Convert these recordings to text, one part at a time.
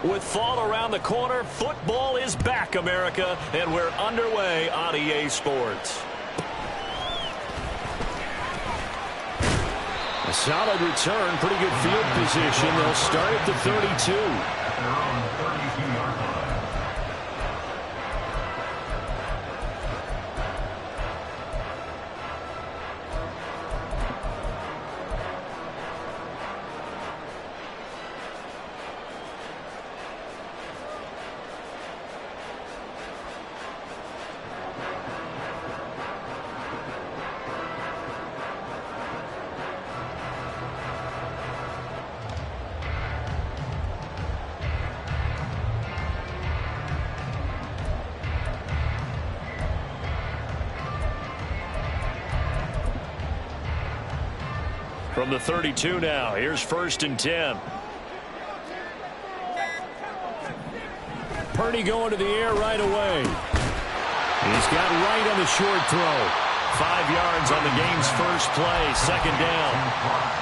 With fall around the corner, football is back, America, and we're underway on EA Sports. A solid return, pretty good field position. They'll start at the 32. From the 32 now, here's 1st and 10. Purdy going to the air right away. He's got right on the short throw. 5 yards on the game's first play, 2nd down.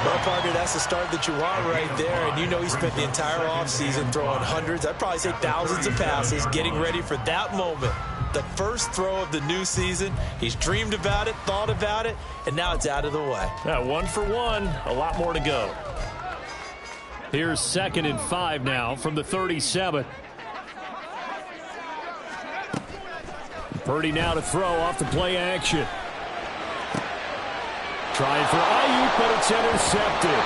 Well, partner, that's the start that you want right there. And you know he spent the entire offseason throwing hundreds, I'd probably say thousands of passes, getting ready for that moment. The first throw of the new season. He's dreamed about it, thought about it, and now it's out of the way. 1 for 1, a lot more to go. Here's 2nd and 5 now from the 37. Purdy now to throw off the play action. Trying for Ayuk, but it's intercepted.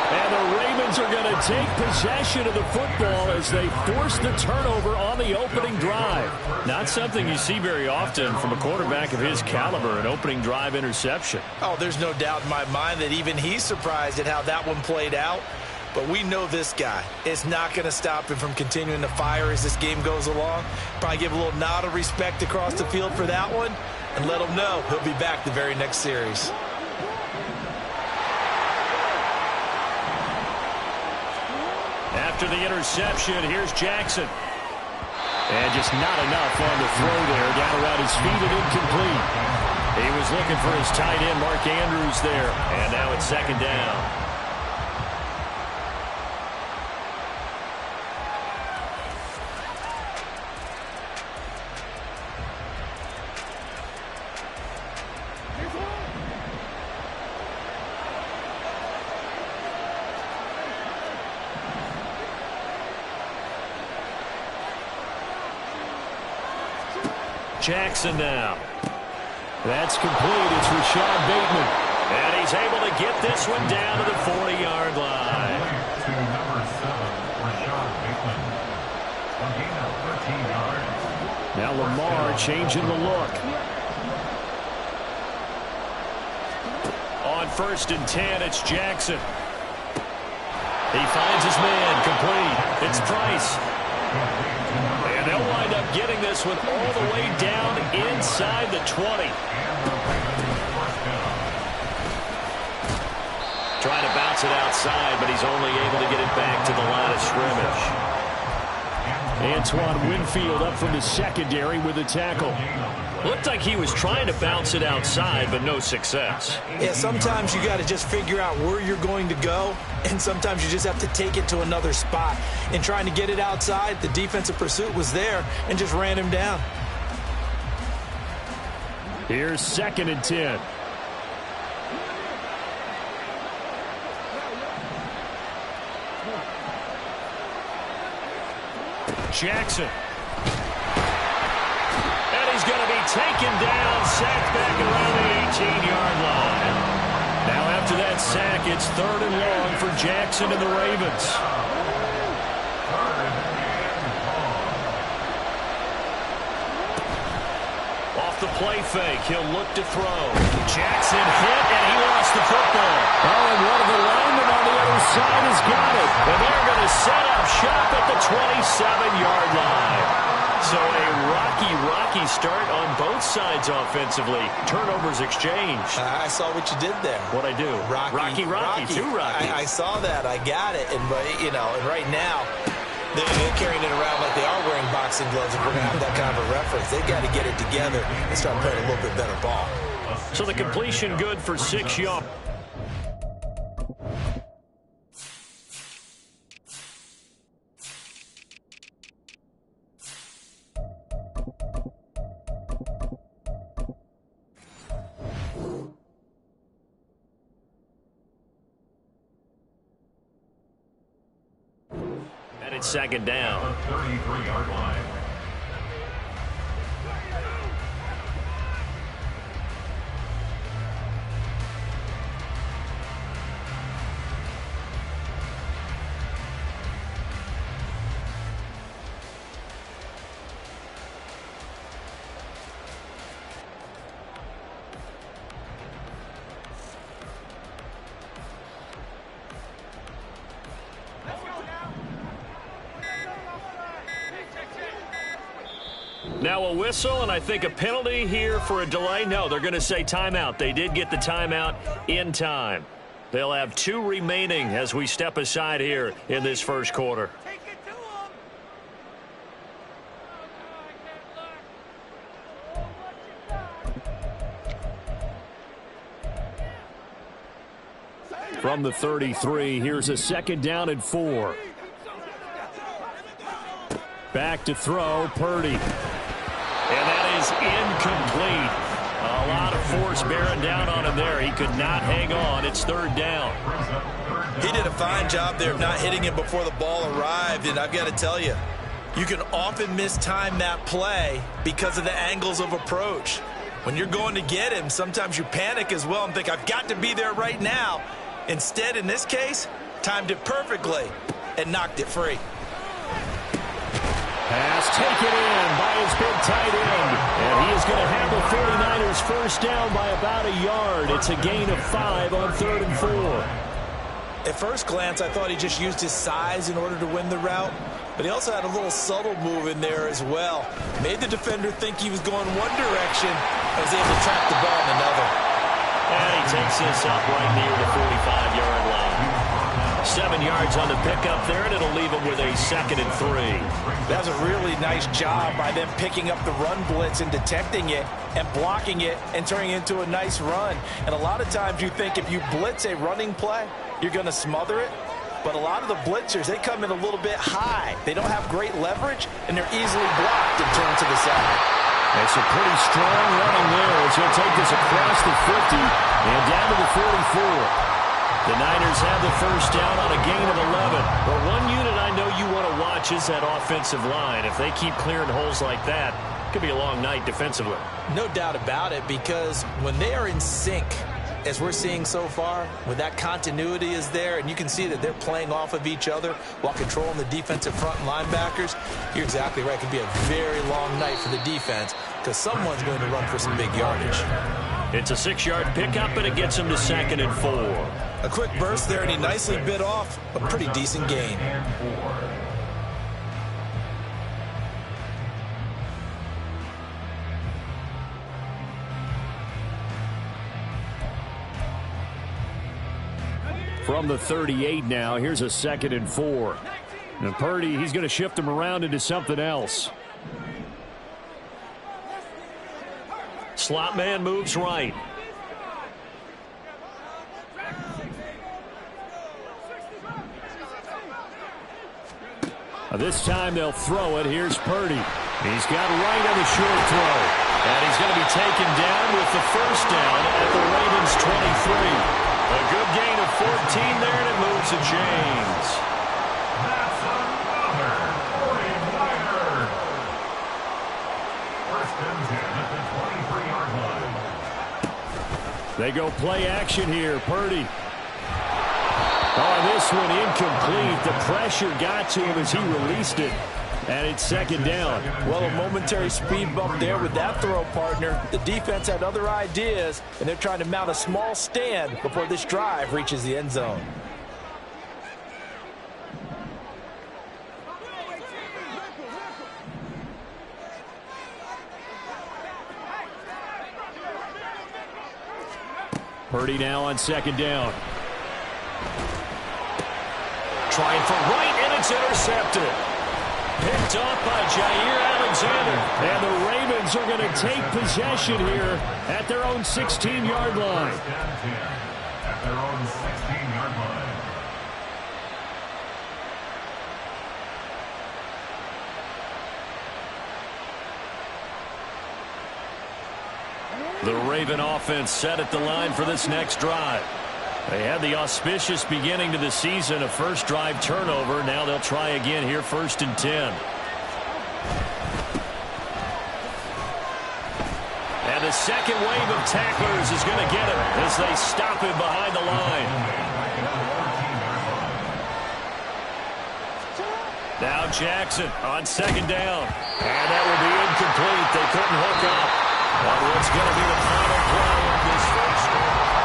And the Ravens are going to take possession of the football as they force the turnover on the opening drive. Not something you see very often from a quarterback of his caliber, an opening drive interception. Oh, there's no doubt in my mind that even he's surprised at how that one played out. But we know this guy is not going to stop him from continuing to fire as this game goes along. Probably give a little nod of respect across the field for that one and let him know he'll be back the very next series. After the interception, here's Jackson. And just not enough on the throw there. Down around his feet and incomplete. He was looking for his tight end, Mark Andrews, there. And now it's 2nd down. Jackson now. That's complete. It's Rashad Bateman. And he's able to get this one down to the 40-yard line. To number 7, Rashad Bateman. A gain of 13 yards. Now Lamar changing the look. On 1st and 10, it's Jackson. He finds his man, complete. It's Price. And they'll wind up getting this one all the way down inside the 20. Trying to bounce it outside, but he's only able to get it back to the line of scrimmage. Antoine Winfield up from the secondary with a tackle. Looked like he was trying to bounce it outside, but no success. Yeah, sometimes you got to just figure out where you're going to go, and sometimes you just have to take it to another spot. In trying to get it outside, the defensive pursuit was there and just ran him down. Here's 2nd and 10. Jackson. And he's going to be taken down, sacked back around the 18-yard line. Now after that sack, it's 3rd and long for Jackson and the Ravens. Off the play fake, he'll look to throw. Jackson hit, and he lost the football. Oh, and one of the linemen on the other side has got it. And they're going to set up shop at the 27-yard line. So a rocky start on both sides offensively. Turnovers exchanged. I saw what you did there. What'd I do? Rocky. Two Rockies. I saw that. I got it. And, you know, and right now, they're carrying it around like they are wearing boxing gloves. If we're going to have that kind of a reference, they've got to get it together and start playing a little bit better ball. So the completion good for 6 yards. 'Yan. It's second down. The 33-yard line. Now a whistle, and I think a penalty here for a delay. No, they're going to say timeout. They did get the timeout in time. They'll have 2 remaining as we step aside here in this first quarter. From the 33, here's a second down and 4. Back to throw, Purdy. And that is incomplete. A lot of force bearing down on him there. He could not hang on. It's third down. He did a fine job there of not hitting him before the ball arrived. And I've got to tell you, you can often mistime that play because of the angles of approach. When you're going to get him, sometimes you panic as well and think, I've got to be there right now. Instead, in this case, timed it perfectly and knocked it free. Pass taken in by his big tight end. And he is going to have the 49ers first down by about a yard. It's a gain of 5 on 3rd and 4. At first glance, I thought he just used his size in order to win the route. But he also had a little subtle move in there as well. Made the defender think he was going one direction and was able to track the ball in another. And he takes this up right near the 45-yard line. 7 yards on the pickup there, and it'll leave him with a 2nd and 3. That was a really nice job by them picking up the run blitz and detecting it and blocking it and turning it into a nice run. And a lot of times you think if you blitz a running play, you're going to smother it. But a lot of the blitzers, they come in a little bit high. They don't have great leverage, and they're easily blocked and turned to the side. That's a pretty strong running there as he'll take this across the 50 and down to the 44. The Niners have the first down on a gain of 11. But one unit I know you want to watch is that offensive line. If they keep clearing holes like that, it could be a long night defensively. No doubt about it, because when they are in sync, as we're seeing so far, when that continuity is there and you can see that they're playing off of each other while controlling the defensive front linebackers, you're exactly right. It could be a very long night for the defense because someone's going to run for some big yardage. It's a 6-yard pickup, and it gets him to 2nd and 4. A quick burst there, and he nicely bit off a pretty decent gain. From the 38 now, here's a 2nd and 4. And Purdy, he's going to shift him around into something else. Slot man moves right. This time they'll throw it. Here's Purdy. He's got right on the short throw. And he's going to be taken down with the first down at the Ravens 23. A good gain of 14 there, and it moves the chains. That's another 49er. First and 10 at the 23-yard line. They go play action here. Purdy. Oh, this one incomplete. The pressure got to him as he released it. And it's 2nd down. Well, a momentary speed bump there with that throw, partner. The defense had other ideas, and they're trying to mount a small stand before this drive reaches the end zone. Purdy now on 2nd down. Trying for right, and it's intercepted. Picked off by Jair Alexander. And the Ravens are going to take possession here at their own 16-yard line. First and 10 at their own 16-yard line. The Raven offense set at the line for this next drive. They had the auspicious beginning to the season, a first drive turnover. Now they'll try again here, 1st and 10. And the second wave of tacklers is going to get him as they stop him behind the line. Now Jackson on 2nd down. And that will be incomplete. They couldn't hook up on what's going to be the final play of this first quarter.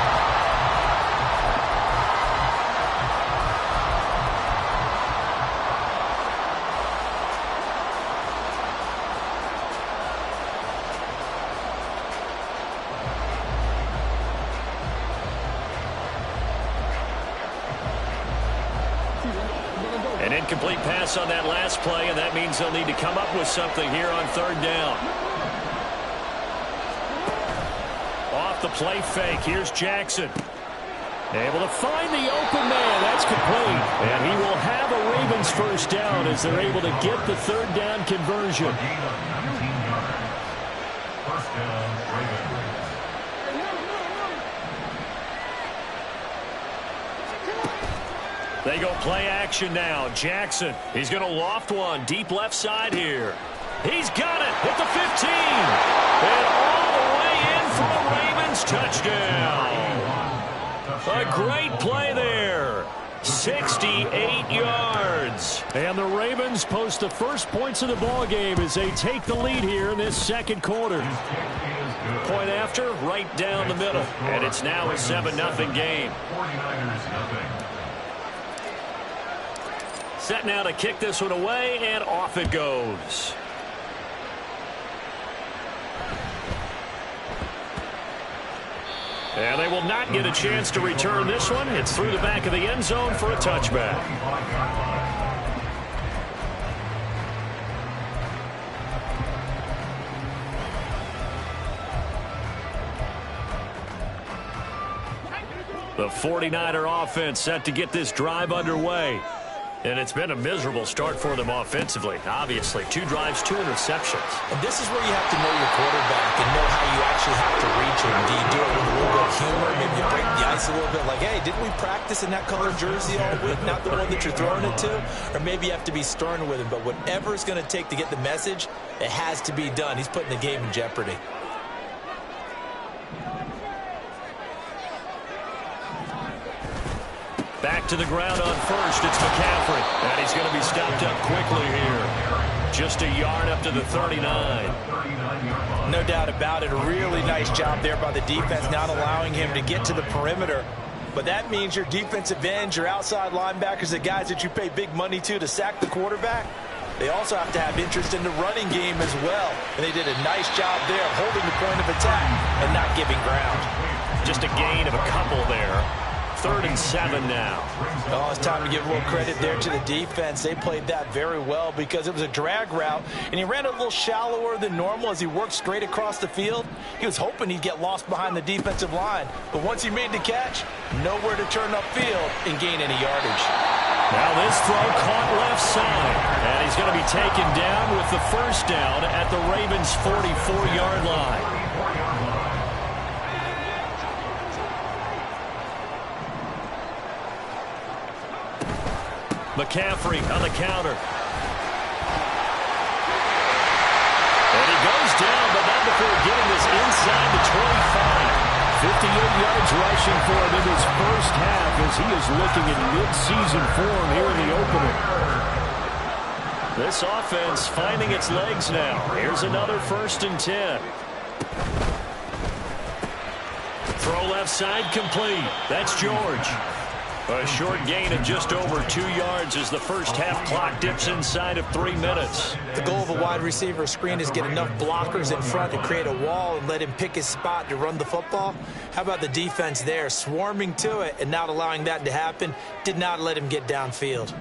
An incomplete pass on that last play, and that means they'll need to come up with something here on 3rd down. Off the play fake, here's Jackson. Able to find the open man. That's complete. And he will have a Ravens first down as they're able to get the 3rd down conversion. First down, Ravens. They go play action now. Jackson, he's going to loft one deep left side here. He's got it at the 15. And all the way in for a Ravens touchdown. A great play there. 68 yards. And the Ravens post the first points of the ballgame as they take the lead here in this 2nd quarter. Point after, right down the middle. And it's now a 7-0 game. 49ers nothing. Set now to kick this one away, and off it goes. And they will not get a chance to return this one. It's through the back of the end zone for a touchback. The 49er offense set to get this drive underway. And it's been a miserable start for them offensively. Obviously, 2 drives, 2 interceptions. And this is where you have to know your quarterback and know how you actually have to reach him. Do you do it with a little bit of humor? Maybe you break the ice a little bit like, hey, didn't we practice in that color jersey all week? Not the one that you're throwing it to? Or maybe you have to be stern with him. But whatever it's going to take to get the message, it has to be done. He's putting the game in jeopardy. Back to the ground on first. It's McCaffrey. And he's going to be stopped up quickly here. Just a yard up to the 39. No doubt about it. A really nice job there by the defense, not allowing him to get to the perimeter. But that means your defensive ends, your outside linebackers, the guys that you pay big money to sack the quarterback, they also have to have interest in the running game as well. And they did a nice job there holding the point of attack and not giving ground. Just a gain of a couple there. 3rd and 7 now. Oh, it's time to give a little credit there to the defense. They played that very well because it was a drag route, and he ran a little shallower than normal as he worked straight across the field. He was hoping he'd get lost behind the defensive line, but once he made the catch, nowhere to turn upfield and gain any yardage. Now this throw caught left side, and he's going to be taken down with the first down at the Ravens' 44-yard line. McCaffrey on the counter. And he goes down, but not before getting this inside the 25. 58 yards rushing for him in his first half as he is looking in mid-season form here in the opener. This offense finding its legs now. Here's another 1st and 10. Throw left side complete. That's George. A short gain of just over 2 yards as the first half clock dips inside of 3 minutes. The goal of a wide receiver screen is get enough blockers in front to create a wall and let him pick his spot to run the football. How about the defense there, swarming to it and not allowing that to happen? Did not let him get downfield.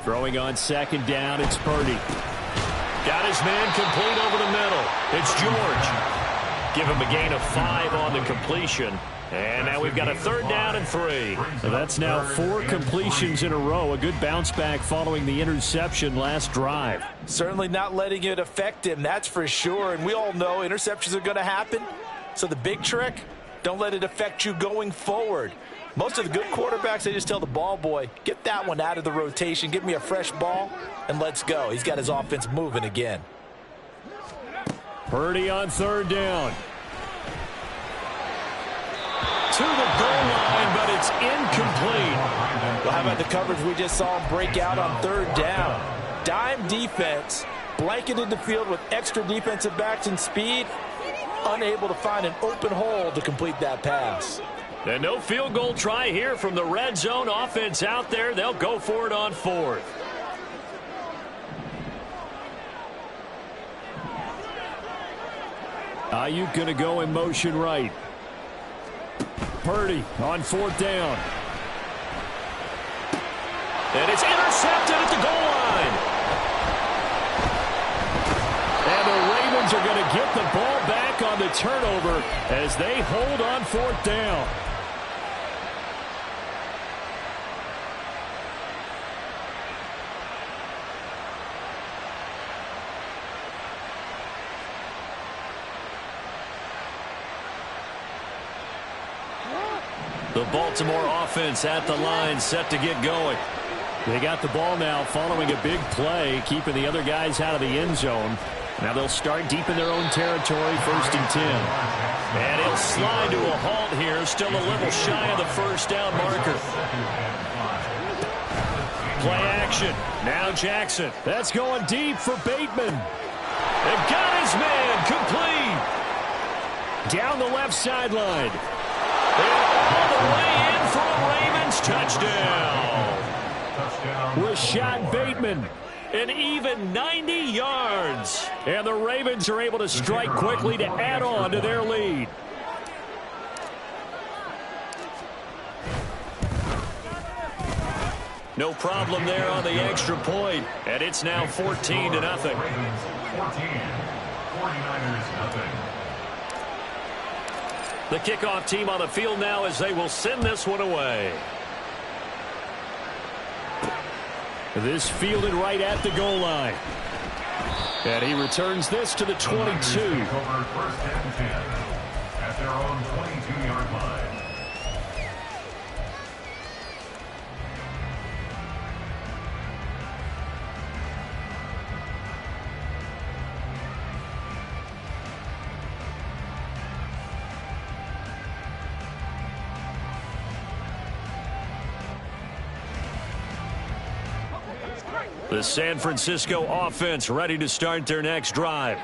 Throwing on 2nd down, it's Purdy. Got his man complete over the middle. It's George. Give him a gain of 5 on the completion. And now we've got a 3rd down and 3. So that's now 4 completions in a row. A good bounce back following the interception last drive. Certainly not letting it affect him, that's for sure. And we all know interceptions are going to happen. So the big trick, Don't let it affect you going forward. Most of the good quarterbacks, they just tell the ball boy, get that one out of the rotation, give me a fresh ball, and let's go. He's got his offense moving again. Purdy on third down. To the goal line, but it's incomplete. Well, how about the coverage we just saw him break out on third down? Dime defense, blanketed the field with extra defensive backs and speed, unable to find an open hole to complete that pass. And no field goal try here from the red zone offense out there. They'll go for it on fourth. Ayuk going to go in motion right. Purdy on fourth down. And it's intercepted at the goal line. And the Ravens are going to get the ball back on the turnover as they hold on fourth down. The Baltimore offense at the line, set to get going. They got the ball now following a big play, keeping the other guys out of the end zone. Now they'll start deep in their own territory, 1st and 10. And he'll slide to a halt here, still a little shy of the first down marker. Play action. Now Jackson. That's going deep for Bateman. They've got his man complete. Down the left sideline. And all the way in for a Ravens touchdown. Rashad Bateman, an even 90 yards. And the Ravens are able to strike quickly to add on to their lead. No problem there on the extra point. And it's now 14-0. 14, 49ers nothing. The kickoff team on the field now as they will send this one away. This fielded right at the goal line. And he returns this to the 22. Covered 1st and 10 at their own 22-yard line. The San Francisco offense ready to start their next drive.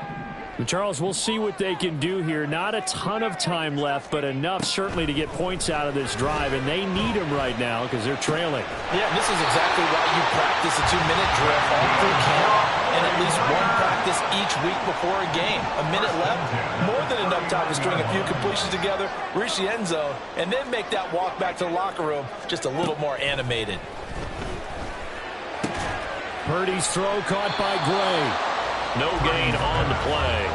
Charles, we'll see what they can do here. Not a ton of time left, but enough certainly to get points out of this drive, and they need them right now because they're trailing. Yeah, this is exactly why you practice a 2-minute drill all through camp and at least one practice each week before a game. A minute left, more than enough time to string a few completions together, reach the end zone, and then make that walk back to the locker room just a little more animated. Purdy's throw caught by Gray. No gain on the play.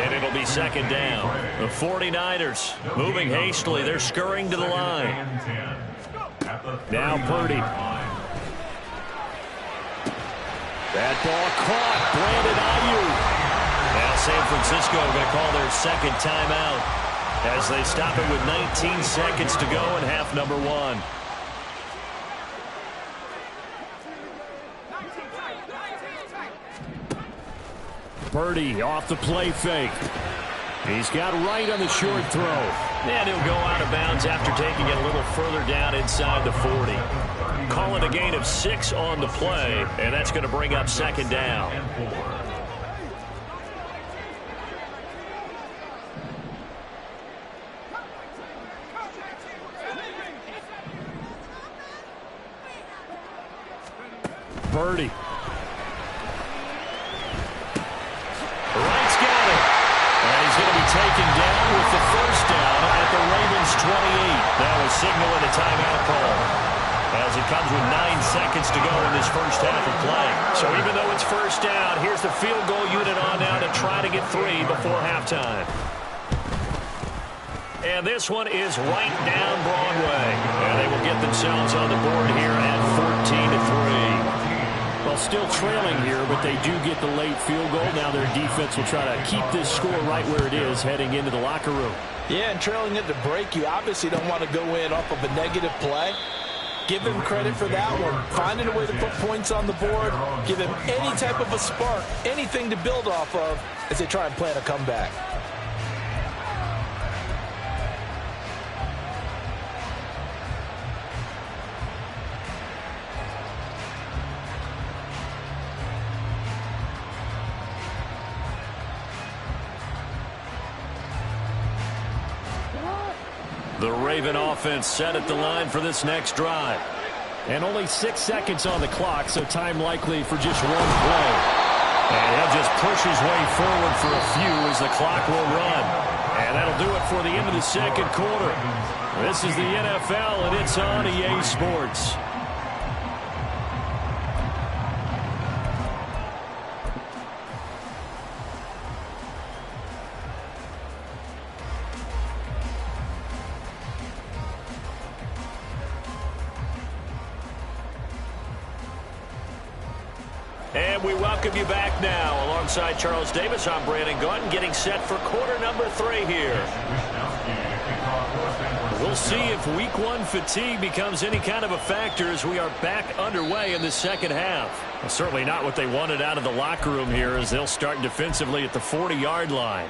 And it'll be second down. The 49ers moving hastily. They're scurrying to the line. Now Purdy. That ball caught. Brandon Ayuk. Now San Francisco going to call their second timeout as they stop it with 19 seconds to go in half number one. Purdy off the play fake. He's got right on the short throw. And he'll go out of bounds after taking it a little further down inside the 40. Call it a gain of 6 on the play, and that's going to bring up second down. Purdy. Taken down with the first down at the Ravens 28. That was signaling a timeout call as it comes with 9 seconds to go in this first half of play. So even though it's first down, here's the field goal unit on now to try to get 3 before halftime. And this one is right down Broadway. And they will get themselves on the board here at 14-3. Well, Well, still trailing here, but they do get the late field goal. Now their defense will try to keep this score right where it is heading into the locker room. Yeah, and trailing at the break, you obviously don't want to go in off of a negative play. Give him credit for that one. Finding a way to put points on the board. Give him any type of a spark, anything to build off of as they try and plan a comeback. The Raven offense set at the line for this next drive. And only 6 seconds on the clock, so time likely for just one play. And he'll just push his way forward for a few as the clock will run. And that'll do it for the end of the second quarter. This is the NFL, and it's on EA Sports. And we welcome you back now. Alongside Charles Davis, I'm Brandon Gaudin, getting set for quarter number 3 here. We'll see if week 1 fatigue becomes any kind of a factor as we are back underway in the second half. Well, certainly not what they wanted out of the locker room here as they'll start defensively at the 40-yard line.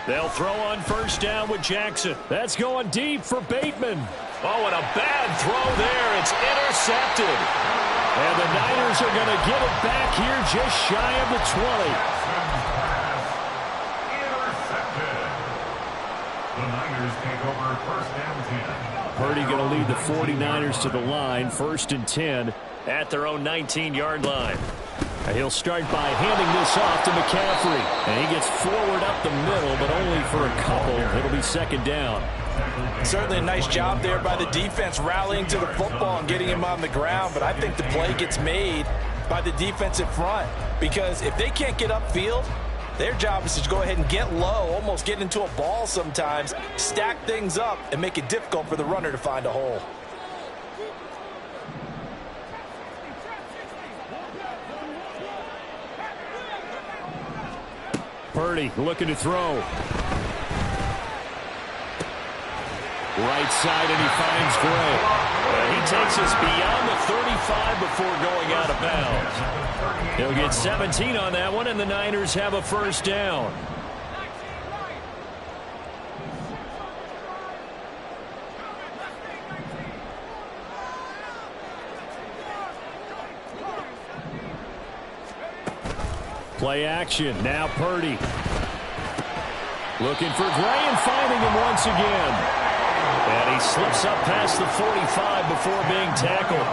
They'll throw on first down with Jackson. That's going deep for Bateman. Oh, and a bad throw there. It's intercepted. And the Niners are going to get it back here just shy of the 20. Intercepted. The Niners take over first down 10. Purdy going to lead the 49ers to the line, 1st and 10 at their own 19-yard line. He'll start by handing this off to McCaffrey. And he gets forward up the middle, but only for a couple. It'll be second down. Certainly a nice job there by the defense rallying to the football and getting him on the ground. But I think the play gets made by the defensive front. Because if they can't get upfield, their job is to go ahead and get low, almost get into a ball sometimes, stack things up, and make it difficult for the runner to find a hole. Purdy looking to throw. Right side, and he finds Gray. He takes us beyond the 35 before going out of bounds. He'll get 17 on that one, and the Niners have a first down. Play action. Now Purdy. Looking for Gray and finding him once again. And he slips up past the 45 before being tackled.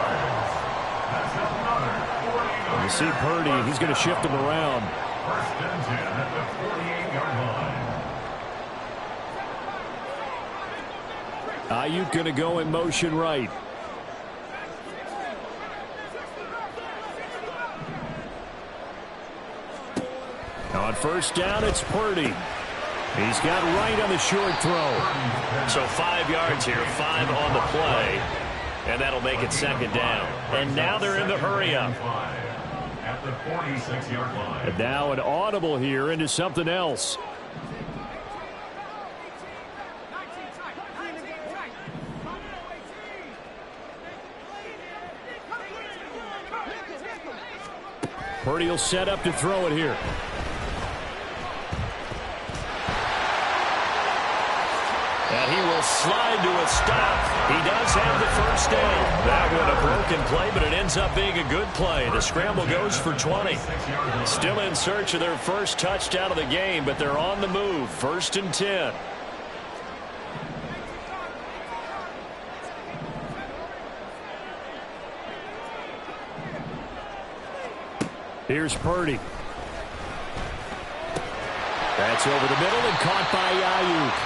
You see Purdy, he's going to shift him around. First and 10 at the 48-yard line. Ayuk going to go in motion right. On first down, it's Purdy. He's got right on the short throw. So 5 yards here, 5 on the play. And that'll make it second down. And now they're in the hurry-up. At the 46-yard line. And now an audible here into something else. Purdy will set up to throw it here. And he will slide to a stop. He does have the first down. That one a broken play, but it ends up being a good play. The scramble goes for 20. Still in search of their first touchdown of the game, but they're on the move. 1st and 10. Here's Purdy. That's over the middle and caught by Ayuk.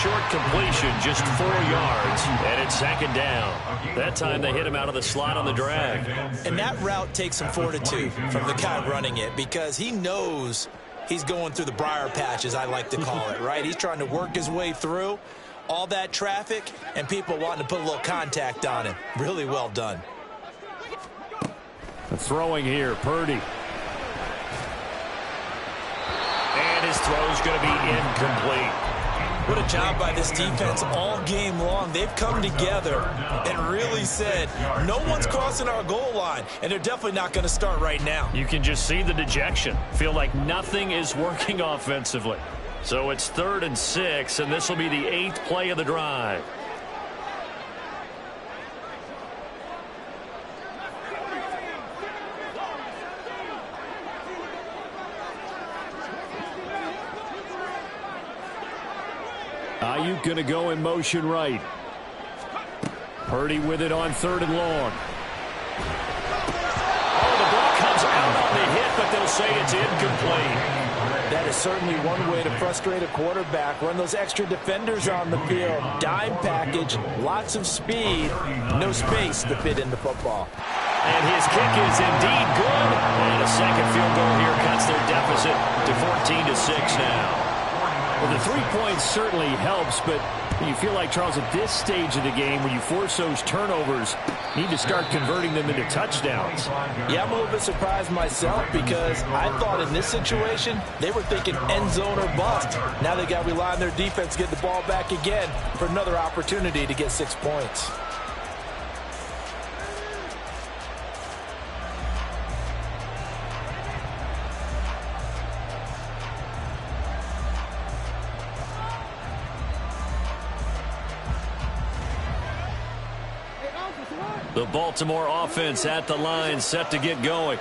short completion, just 4 yards, and it's second down. That time they hit him out of the slot on the drag. And that route takes some fortitude from the guy running it because he knows he's going through the briar patch, as I like to call it, right? He's trying to work his way through all that traffic and people wanting to put a little contact on him. Really well done. Throwing here, Purdy. And his throw's going to be incomplete. What a job by this defense all game long. They've come together and really said, no one's crossing our goal line, and they're definitely not going to start right now. You can just see the dejection. Feel like nothing is working offensively. So it's 3rd and 6, and this will be the 8th play of the drive. Ayuk going to go in motion right. Purdy with it on 3rd and long. Oh, the ball comes out on the hit, but they'll say it's incomplete. That is certainly one way to frustrate a quarterback. Run those extra defenders on the field. Dime package, lots of speed, no space to fit in the football. And his kick is indeed good. And a second field goal here cuts their deficit to 14-6 now. Well, the 3 points certainly helps, but you feel like, Charles, at this stage of the game, when you force those turnovers, you need to start converting them into touchdowns. Yeah, I'm a little bit surprised myself because I thought in this situation, they were thinking end zone or bust. Now they got to rely on their defense, get the ball back again for another opportunity to get 6 points. The Baltimore offense at the line, set to get going.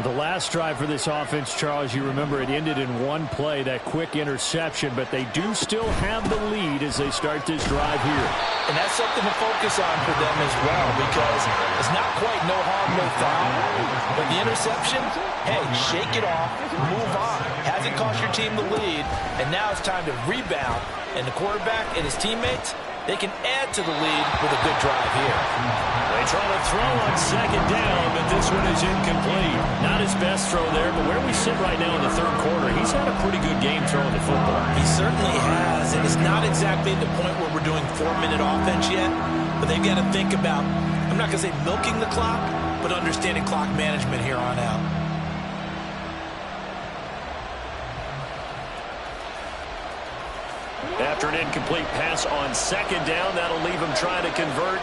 The last drive for this offense, Charles, you remember it ended in one play, that quick interception, but they do still have the lead as they start this drive here. And that's something to focus on for them as well, because it's not quite no harm, no foul. But the interception, hey, shake it off, move on. Hasn't cost your team the lead, and now it's time to rebound. And the quarterback and his teammates, they can add to the lead with a good drive here. They try to throw on second down, but this one is incomplete. Not his best throw there, but where we sit right now in the 3rd quarter, he's had a pretty good game throwing the football. He certainly has, and it's not exactly at the point where we're doing 4-minute offense yet, but they've got to think about, I'm not going to say milking the clock, but understanding clock management here on out. After an incomplete pass on second down, that'll leave him trying to convert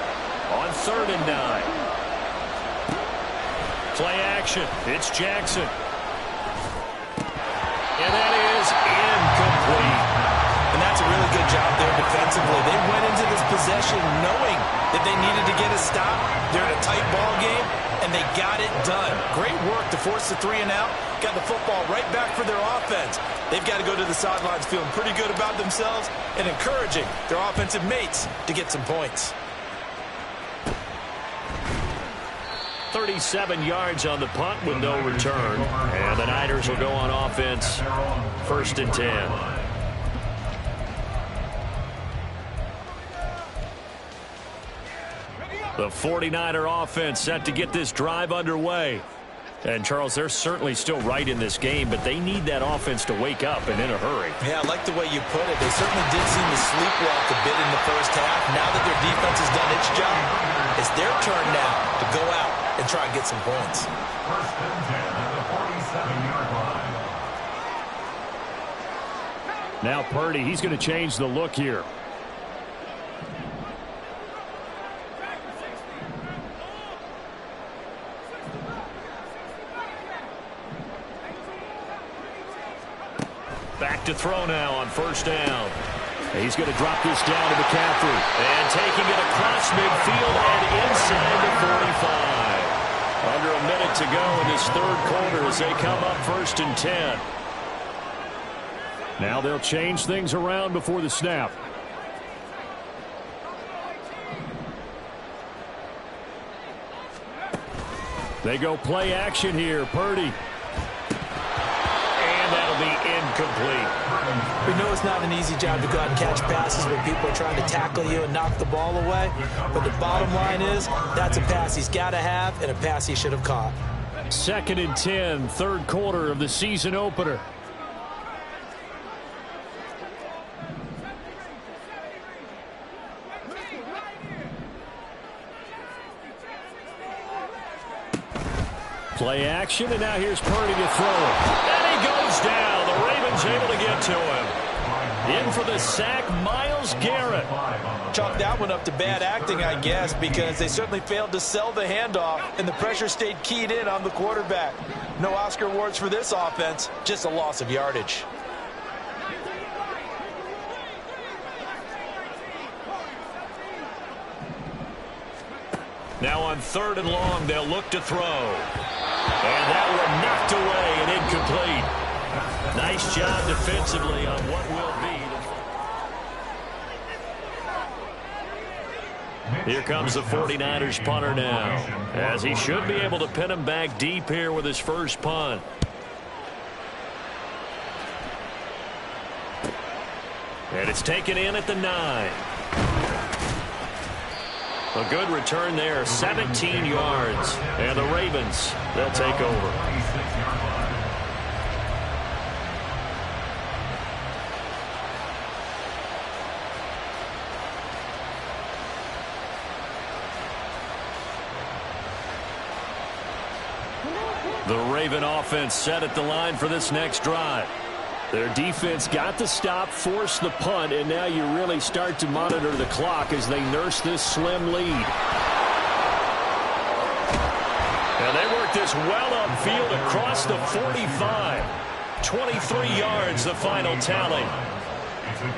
on 3rd and 9. Play action. It's Jackson. And that is incomplete. And that's a really good job there defensively. They went into this possession knowing that they needed to get a stop. They're in a tight ball game, and they got it done. Great work to force the 3 and out. Got the football right back for their offense. They've got to go to the sidelines feeling pretty good about themselves and encouraging their offensive mates to get some points. 37 yards on the punt with no return. And the Niners will go on offense, 1st and 10. The 49er offense set to get this drive underway. And, Charles, they're certainly still right in this game, but they need that offense to wake up and in a hurry. Yeah, I like the way you put it. They certainly did seem to sleepwalk a bit in the first half. Now that their defense has done its job, it's their turn now to go out and try and get some points. 1st and 10 at the 47-yard line. Now Purdy, he's going to change the look here. Back to throw now on 1st down. He's going to drop this down to McCaffrey. And taking it across midfield and inside the 45. Under a minute to go in this 3rd quarter as they come up 1st and 10. Now they'll change things around before the snap. They go play action here. Purdy. And that'll be incomplete. We know it's not an easy job to go out and catch passes when people are trying to tackle you and knock the ball away. But the bottom line is that's a pass he's got to have and a pass he should have caught. 2nd and 10, third quarter of the season opener. Play action, and now here's Purdy to throw it. And he goes down. The Ravens able to get to him. In for the sack, Myles Garrett. Chalk that one up to bad acting, I guess, because they certainly failed to sell the handoff, and the pressure stayed keyed in on the quarterback. No Oscar awards for this offense, just a loss of yardage. Now on 3rd and long, they'll look to throw. And that one knocked away and incomplete. Nice job defensively on what will be. Here comes the 49ers punter now, as he should be able to pin him back deep here with his first punt. And it's taken in at the 9. A good return there, 17 yards. And the Ravens, they'll take over. The Raven offense set at the line for this next drive. Their defense got the stop, forced the punt, and now you really start to monitor the clock as they nurse this slim lead. And they work this well upfield across the 45. 23 yards, the final tally.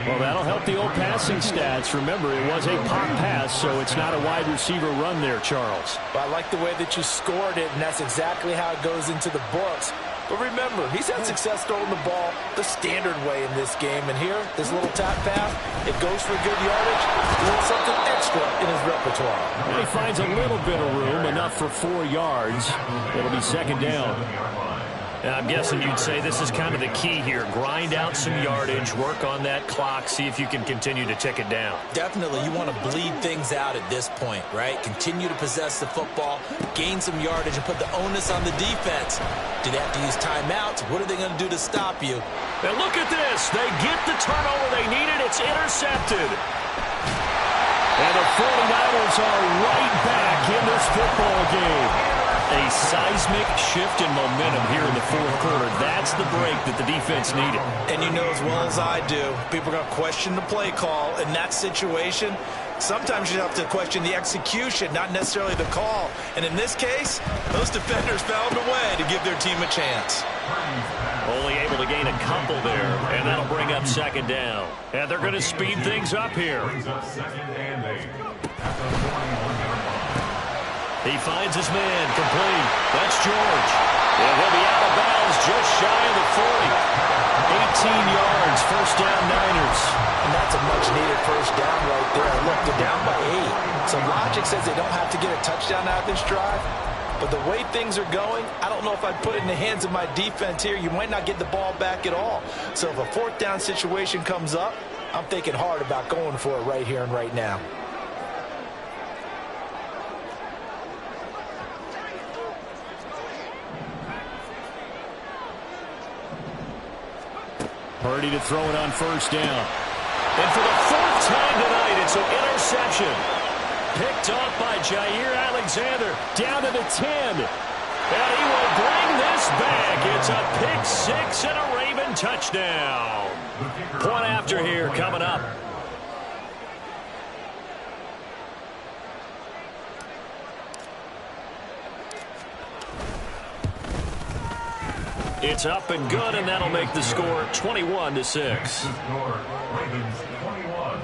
Well, that'll help the old passing stats. Remember, it was a pop pass, so it's not a wide receiver run there, Charles. Well, I like the way that you scored it, and that's exactly how it goes into the books. But remember, he's had success throwing the ball the standard way in this game. And here, this little tap pass, it goes for good yardage, a little something extra in his repertoire. And he finds a little bit of room, enough for 4 yards. It'll be 2nd down. And I'm guessing you'd say this is kind of the key here. Grind out some yardage, work on that clock, see if you can continue to tick it down. Definitely, you want to bleed things out at this point, right? Continue to possess the football, gain some yardage, and put the onus on the defense. Do they have to use timeouts? What are they going to do to stop you? And look at this. They get the turnover they needed. It's intercepted. And the 49ers are right back in this football game. A seismic shift in momentum here in the 4th quarter. That's the break that the defense needed. And you know as well as I do, people are going to question the play call. In that situation, sometimes you have to question the execution, not necessarily the call. And in this case, those defenders found a way to give their team a chance. Only able to gain a couple there, and that'll bring up 2nd down. And they're going to speed things up here. He finds his man, complete. That's George. And he'll be out of bounds just shy of the 40. 18 yards, first down Niners. And that's a much-needed first down right there. Look, they're down by 8. So logic says they don't have to get a touchdown out of this drive. But the way things are going, I don't know if I'd put it in the hands of my defense here. You might not get the ball back at all. So if a 4th down situation comes up, I'm thinking hard about going for it right here and right now. Purdy to throw it on first down. And for the 4th time tonight, it's an interception. Picked off by Jair Alexander down to the 10. And he will bring this back. It's a pick 6 and a Raven touchdown. Point after here coming up. It's up and good, and that'll make the score 21-6. The score, Ravens 21,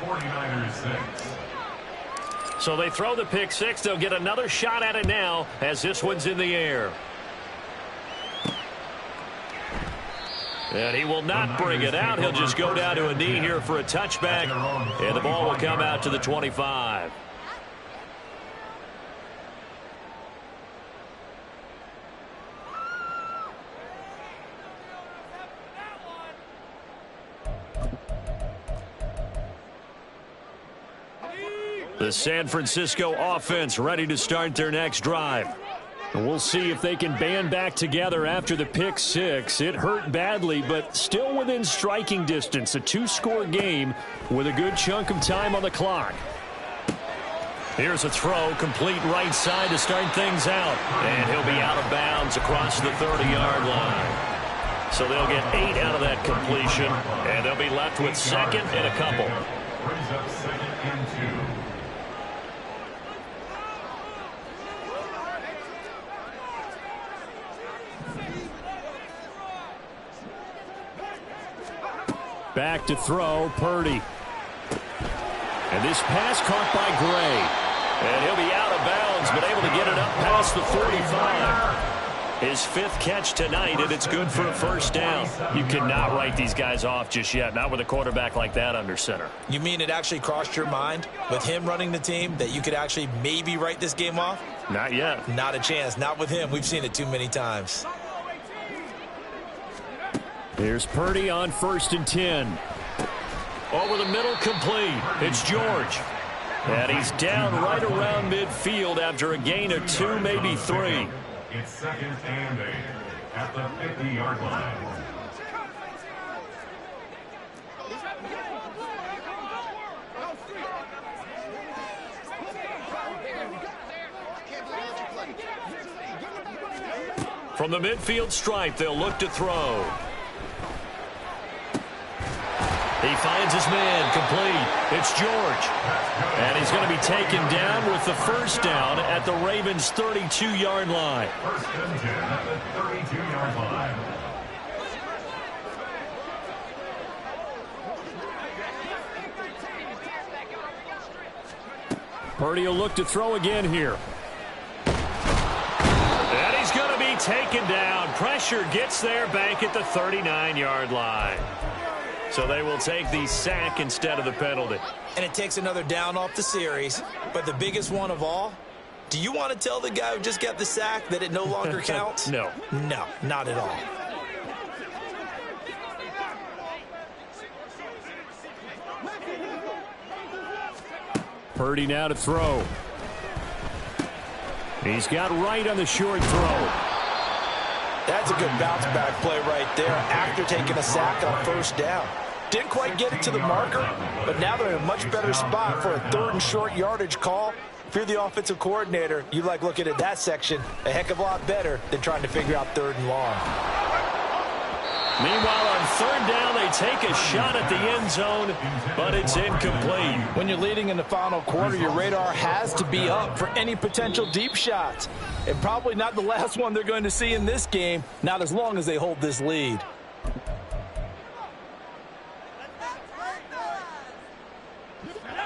49ers 6. So they throw the pick 6. They'll get another shot at it now as this one's in the air. And he will not bring it out. He'll just go down to a knee here for a touchback, and the ball will come out to the 25. The San Francisco offense ready to start their next drive. And we'll see if they can band back together after the pick six. It hurt badly, but still within striking distance. A two-score game with a good chunk of time on the clock. Here's a throw, complete right side to start things out. And he'll be out of bounds across the 30-yard line. So they'll get 8 out of that completion, and they'll be left with second and a couple. Brings up second and 2. Back to throw, Purdy. And this pass caught by Gray. And he'll be out of bounds, but able to get it up past the 45. His 5th catch tonight, and it's good for a first down. You cannot write these guys off just yet, not with a quarterback like that under center. You mean it actually crossed your mind with him running the team that you could actually maybe write this game off? Not yet. Not a chance. Not with him. We've seen it too many times. Here's Purdy on 1st and 10. Over the middle, complete. It's George. And he's down right around midfield after a gain of 2, maybe 3. It's 2nd and 8 at the 50-yard line. From the midfield stripe, they'll look to throw. He finds his man, complete. It's George. And he's going to be taken down with the first down at the Ravens' 32-yard line. 1st and 10 at the 32-yard line. Purdy will look to throw again here. And he's going to be taken down. Pressure gets there back at the 39-yard line. So they will take the sack instead of the penalty. And it takes another down off the series. But the biggest one of all, do you want to tell the guy who just got the sack that it no longer counts? No. No, not at all. Purdy now to throw. He's got right on the short throw. That's a good bounce back play right there after taking a sack on 1st down. Didn't quite get it to the marker, but now they're in a much better spot for a 3rd and short yardage call. If you're the offensive coordinator, you like looking at that section a heck of a lot better than trying to figure out 3rd and long. Meanwhile, on 3rd down, they take a shot at the end zone, but it's incomplete. When you're leading in the final quarter, your radar has to be up for any potential deep shots. And probably not the last one they're going to see in this game, not as long as they hold this lead.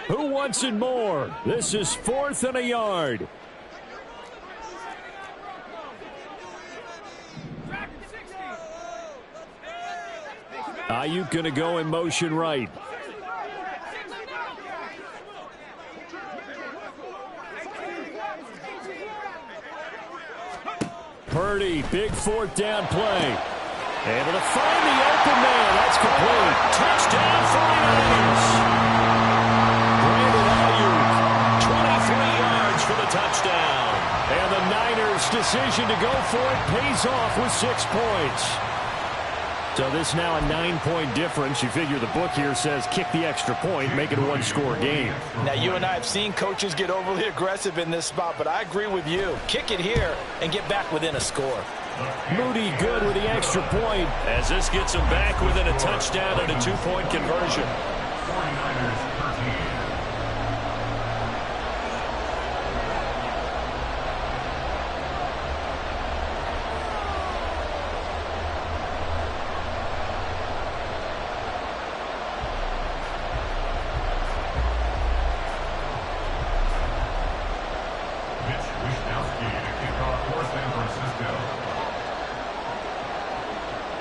Who wants it more? This is 4th and a yard. Ayuk going to go in motion right. Purdy, big 4th down play. Able to find the open man. That's complete. Touchdown 49ers. Brandon Ayuk, 23 yards for the touchdown. And the Niners' decision to go for it pays off with 6 points. So this now a 9-point difference. You figure the book here says kick the extra point, make it a 1-score game. Now, you and I have seen coaches get overly aggressive in this spot, but I agree with you. Kick it here and get back within a score. Moody good with the extra point as this gets him back within a touchdown and a 2-point conversion. 49ers 13.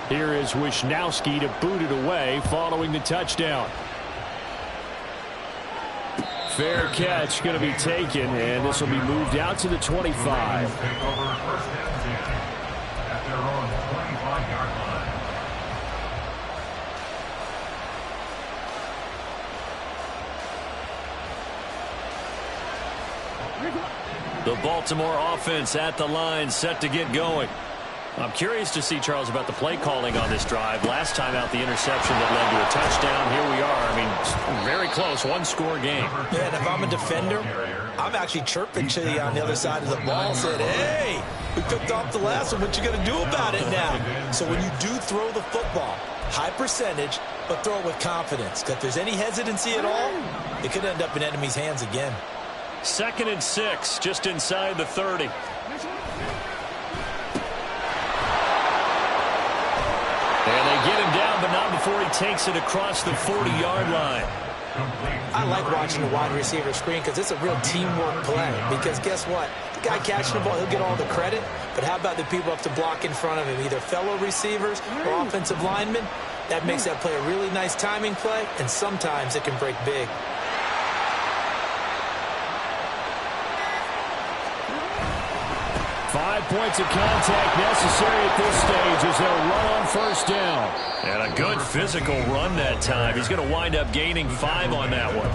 Here is Wishnowsky to boot it away following the touchdown. Fair catch going to be taken, and this will be moved out to the 25. Take over 1st and 10 at their own 25-yard line. The Baltimore offense at the line, set to get going. I'm curious to see, Charles, about the play calling on this drive. Last time out, the interception that led to a touchdown. Here we are. I mean, very close, one-score game. Yeah, and if I'm a defender, I'm actually chirping to you on the other side of the ball, saying, hey, we picked off the last one. What you going to do about it now? So when you do throw the football, high percentage, but throw it with confidence. Because if there's any hesitancy at all, it could end up in enemy's hands again. 2nd and 6, just inside the 30. And they get him down, but not before he takes it across the 40-yard line. I like watching the wide receiver screen because it's a real teamwork play. Because guess what? The guy catching the ball, he'll get all the credit. But how about the people up to block in front of him, either fellow receivers or offensive linemen? That makes that play a really nice timing play, and sometimes it can break big. Five points of contact necessary at this stage as they'll run on first down. And a good physical run that time. He's going to wind up gaining 5 on that one.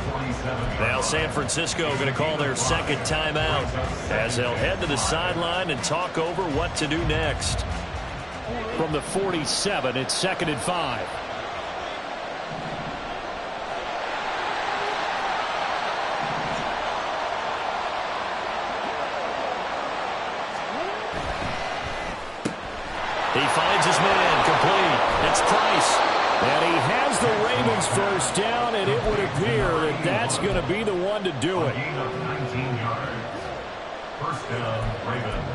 Now San Francisco going to call their second timeout as they'll head to the sideline and talk over what to do next. From the 47, it's 2nd and 5. He finds his man, complete. It's Price. And he has the Ravens first down, and it would appear that that's going to be the one to do it. Gain of 19 yards. First down, Ravens.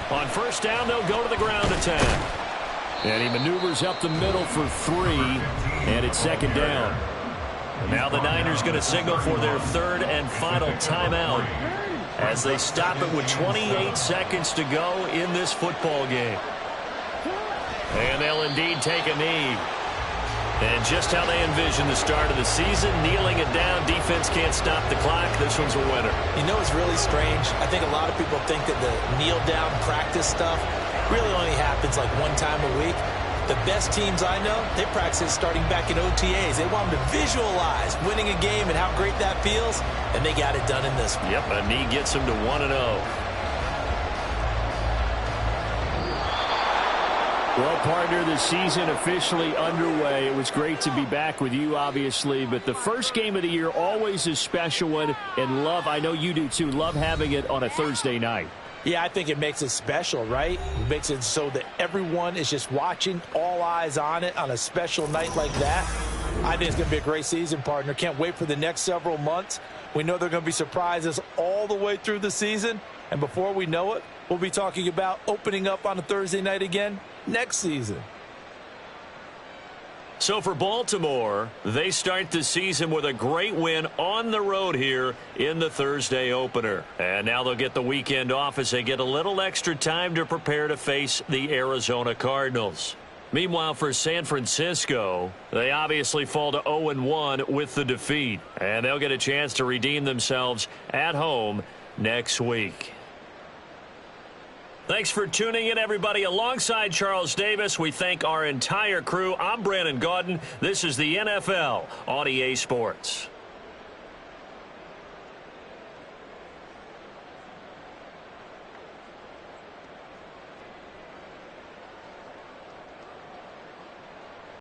On first down, they'll go to the ground attack. And he maneuvers up the middle for 3, and it's 2nd down. Now the Niners going to signal for their 3rd and final timeout as they stop it with 28 seconds to go in this football game. And they'll indeed take a knee. And just how they envision the start of the season, kneeling it down, defense can't stop the clock. This one's a winner. You know, it's really strange. I think a lot of people think that the kneel-down practice stuff really only happens like one time a week. The best teams I know, they practice starting back in OTAs. They want them to visualize winning a game and how great that feels, and they got it done in this one. Yep, a knee gets them to 1-0. Well, partner, the season officially underway. It was great to be back with you, obviously, but the first game of the year always a special one, and love, I know you do too, love having it on a Thursday night. Yeah, I think it makes it special, right? It makes it so that everyone is just watching, all eyes on it on a special night like that. I think it's going to be a great season, partner. Can't wait for the next several months. We know there are going to be surprises all the way through the season, and before we know it, we'll be talking about opening up on a Thursday night again next season. So for Baltimore, they start the season with a great win on the road here in the Thursday opener. And now they'll get the weekend off as they get a little extra time to prepare to face the Arizona Cardinals. Meanwhile, for San Francisco, they obviously fall to 0-1 with the defeat. And they'll get a chance to redeem themselves at home next week. Thanks for tuning in, everybody. Alongside Charles Davis, we thank our entire crew. I'm Brandon Gaudin. This is the NFL on EA Sports.